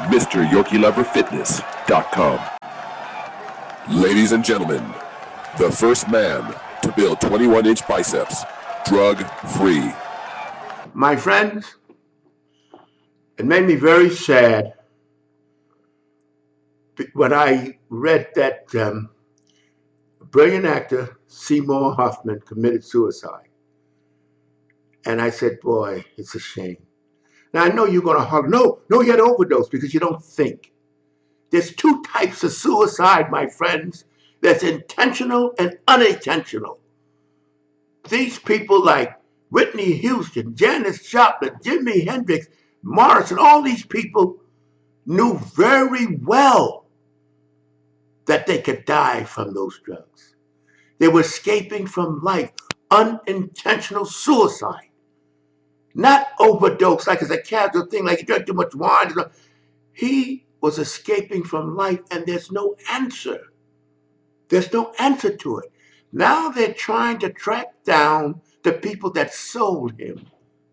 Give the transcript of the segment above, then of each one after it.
MrYorkieLoverFitness.com. Ladies and gentlemen, the first man to build 21-inch biceps, drug-free. My friends, it made me very sad when I read that brilliant actor Seymour Hoffman committed suicide. And I said, boy, it's a shame. Now, I know you're going to holler, no, he had overdose, because you don't think. There's two types of suicide, my friends. There's intentional and unintentional. These people like Whitney Houston, Janis Joplin, Jimi Hendrix, Morrison, all these people knew very well that they could die from those drugs. They were escaping from life. Unintentional suicide. Not overdose, like it's a casual thing, like you drank too much wine. He was escaping from life, and there's no answer. There's no answer to it. Now they're trying to track down the people that sold him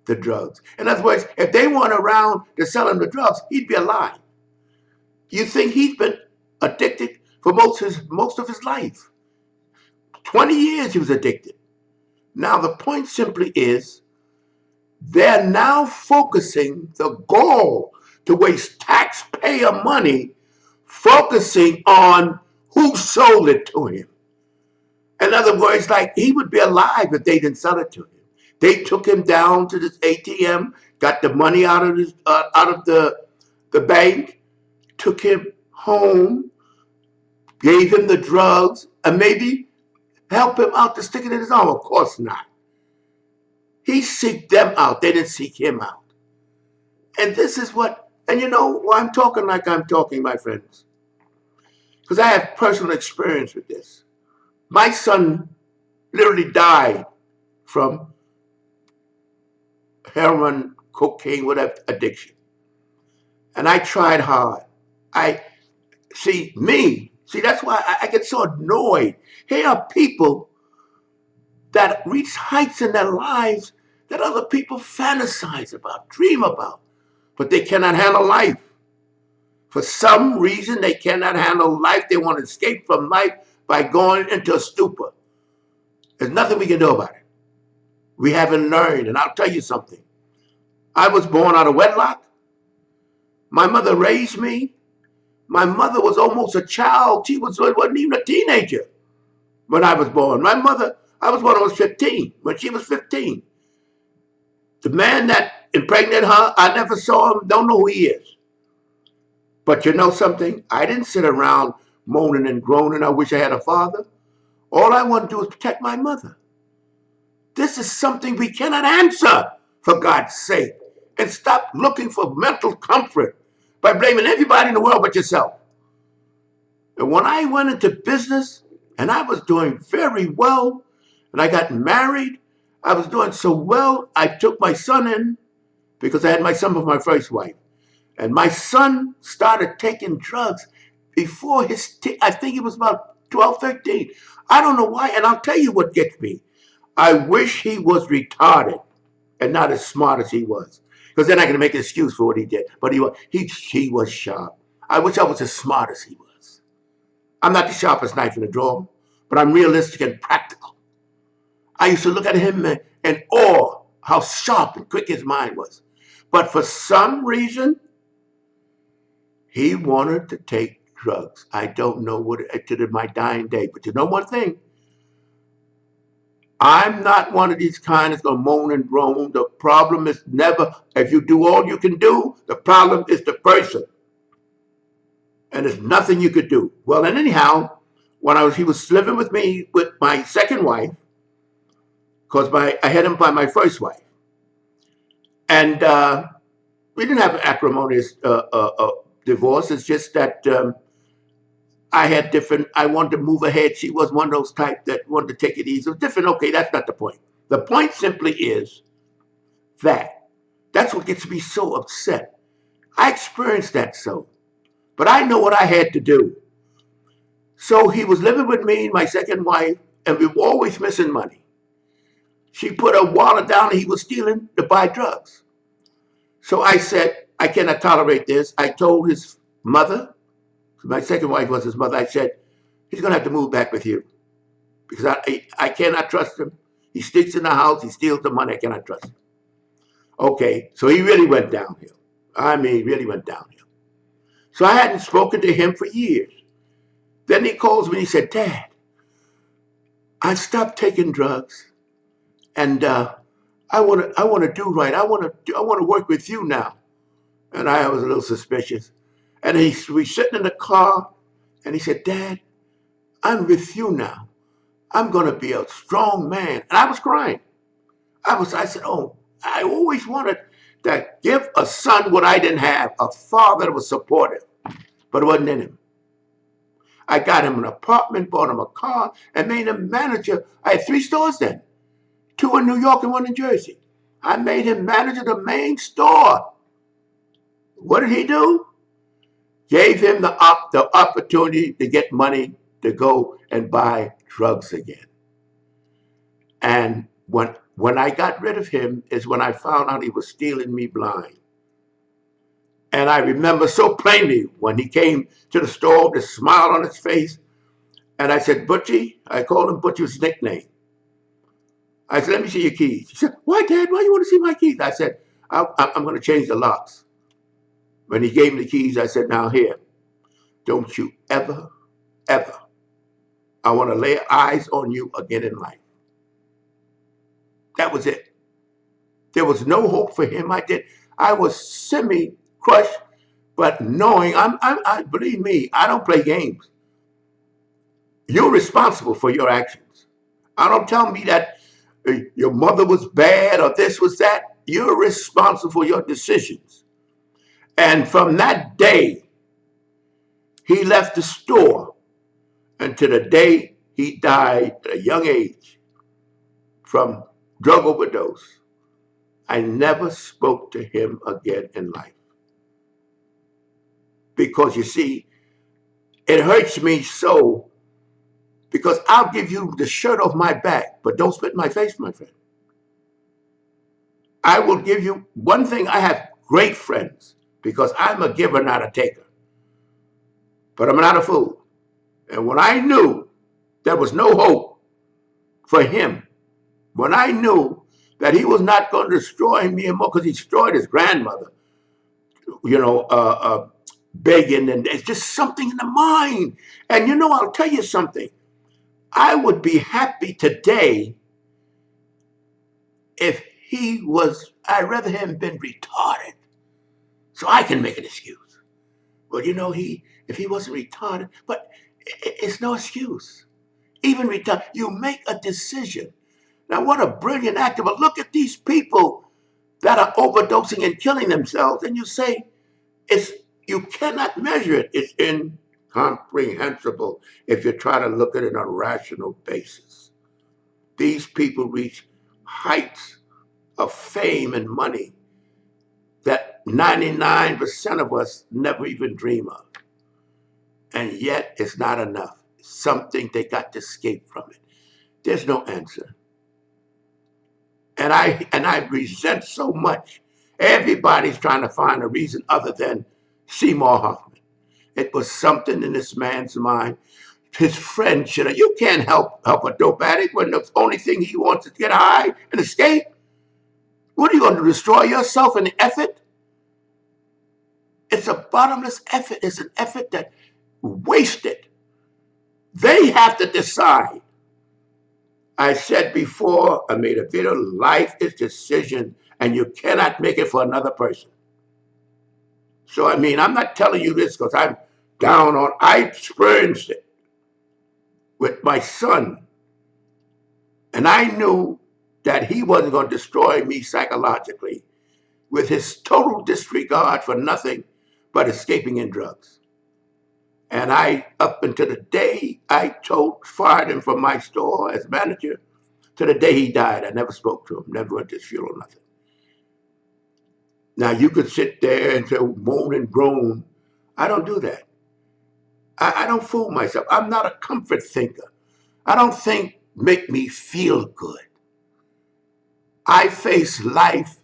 the drugs. In other words, if they weren't around to sell him the drugs, he'd be alive. You think he's been addicted for most of his life. 20 years he was addicted. Now the point simply is, they're now focusing the goal to waste taxpayer money, focusing on who sold it to him. In other words, like, he would be alive if they didn't sell it to him. They took him down to this ATM, got the money out of the bank, took him home, gave him the drugs, and maybe help him out to stick it in his arm. Of course not. He seeked them out. They didn't seek him out. And this is what, and you know why I'm talking like I'm talking, my friends? Because I have personal experience with this. My son literally died from heroin, cocaine, whatever addiction. And I tried hard. See, that's why I get so annoyed. Here are people that reach heights in their lives that other people fantasize about, dream about, but they cannot handle life. For some reason, they cannot handle life. They want to escape from life by going into a stupor. There's nothing we can do about it. We haven't learned, and I'll tell you something. I was born out of wedlock. My mother raised me. My mother was almost a child. She wasn't even a teenager when I was born. I was born when I was 15, when she was 15. The man that impregnated her, I never saw him, don't know who he is. But you know something? I didn't sit around moaning and groaning, I wish I had a father. All I want to do is protect my mother. This is something we cannot answer, for God's sake. And stop looking for mental comfort by blaming everybody in the world but yourself. And when I went into business, and I was doing very well, and I got married, I was doing so well, I took my son in, because I had my son with my first wife. And my son started taking drugs before I think he was about 12, 13. I don't know why, and I'll tell you what gets me. I wish he was retarded and not as smart as he was, because then I can make an excuse for what he did. But he was sharp. I wish I was as smart as he was. I'm not the sharpest knife in the drawer, but I'm realistic and practical. I used to look at him in awe how sharp and quick his mind was. But for some reason, he wanted to take drugs. I don't know what it did in my dying day. But you know one thing? I'm not one of these kind that's going to moan and groan. The problem is never, if you do all you can do, the problem is the person. And there's nothing you could do. Well, and anyhow, he was living with me with my second wife, because I had him by my first wife. And we didn't have an acrimonious divorce. It's just that I wanted to move ahead. She was one of those type that wanted to take it easy. It was different. Okay, that's not the point. The point simply is that's what gets me so upset. I experienced that but I know what I had to do. So he was living with me, my second wife, and we were always missing money. She put her wallet down and he was stealing to buy drugs. So I said, I cannot tolerate this. I told his mother, my second wife was his mother, I said, he's going to have to move back with you because I cannot trust him. He sticks in the house. He steals the money. I cannot trust him. Okay, so he really went downhill. I mean, really went downhill. So I hadn't spoken to him for years. Then he calls me and he said, Dad, I stopped taking drugs and I want to do right. I want to work with you now. And I was a little suspicious. And we sitting in the car and he said, Dad, I'm with you now. I'm going to be a strong man. And I was crying. I said, oh, I always wanted to give a son what I didn't have, a father that was supportive, but it wasn't in him. I got him an apartment, bought him a car, and made him manager. I had 3 stores then, 2 in New York and 1 in Jersey. I made him manager of the main store. What did he do? Gave him the opportunity to get money to go and buy drugs again. And when I got rid of him is when I found out he was stealing me blind. And I remember so plainly when he came to the store with a smile on his face. And I said, Butchie, I called him Butchie's nickname. I said, let me see your keys. He said, why, Dad? Why you want to see my keys? I said, I'm going to change the locks. When he gave me the keys, I said, now here, don't you ever, ever, I want to lay eyes on you again in life. That was it. There was no hope for him. I was semi-crushed, but knowing, believe me, I don't play games. You're responsible for your actions. I don't tell me that your mother was bad or this was that. You're responsible for your decisions. And from that day, he left the store until the day he died at a young age from drug overdose. I never spoke to him again in life. Because you see, it hurts me so, because I'll give you the shirt off my back, but don't spit in my face, my friend. I will give you one thing. I have great friends because I'm a giver, not a taker. But I'm not a fool. And when I knew there was no hope for him, when I knew that he was not going to destroy me anymore because he destroyed his grandmother, begging, and it's just something in the mind. And I'll tell you something. I would be happy today if I'd rather him been retarded so I can make an excuse. Well, if he wasn't retarded, but it's no excuse. Even retarded, you make a decision. Now, what a brilliant actor. But look at these people that are overdosing and killing themselves. And you say, you cannot measure it. It's incomprehensible if you try to look at it on a rational basis. These people reach heights of fame and money that 99% of us never even dream of. And yet it's not enough. It's something they got to escape from it. There's no answer. And I resent so much. Everybody's trying to find a reason other than Seymour Hoffman. It was something in this man's mind. His friend you can't help a dope addict when the only thing he wants is to get high and escape. What are you going to destroy yourself in the effort? It's a bottomless effort. It's an effort that wasted. They have to decide. I said before, I made a video, life is decision, and you cannot make it for another person. So, I'm not telling you this because I'm down on, I experienced it with my son. And I knew that he wasn't going to destroy me psychologically with his total disregard for nothing but escaping in drugs. And up until the day I fired him from my store as manager, to the day he died, I never spoke to him, never went to his funeral, nothing. Now, you could sit there and say, moan and groan. I don't do that. I don't fool myself. I'm not a comfort thinker. I don't think make me feel good. I face life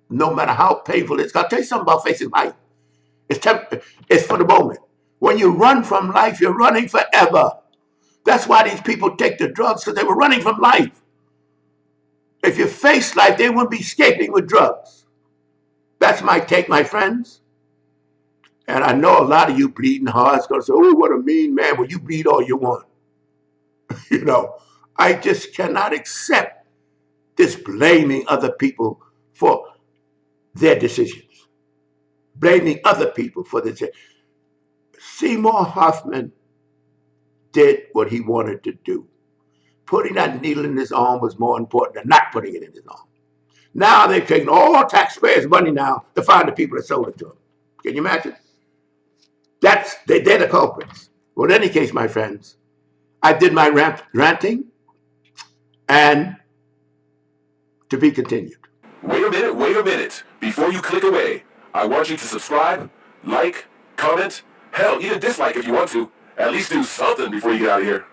no matter how painful it is. I'll tell you something about facing life. It's for the moment. When you run from life, you're running forever. That's why these people take the drugs, because they were running from life. If you face life, they wouldn't be escaping with drugs. That's my take, my friends. And I know a lot of you bleeding hearts going to say, oh, what a mean man. Well, you bleed all you want. You know, I just cannot accept this blaming other people for their decisions. Blaming other people for their decisions. Seymour Hoffman did what he wanted to do. Putting that needle in his arm was more important than not putting it in his arm. Now they've taken all taxpayers' money now to find the people that sold it to him. Can you imagine? They're the culprits. Well, in any case, my friends, I did my ranting, and to be continued. Wait a minute. Before you click away, I want you to subscribe, like, comment, hell, even dislike if you want to. At least do something before you get out of here.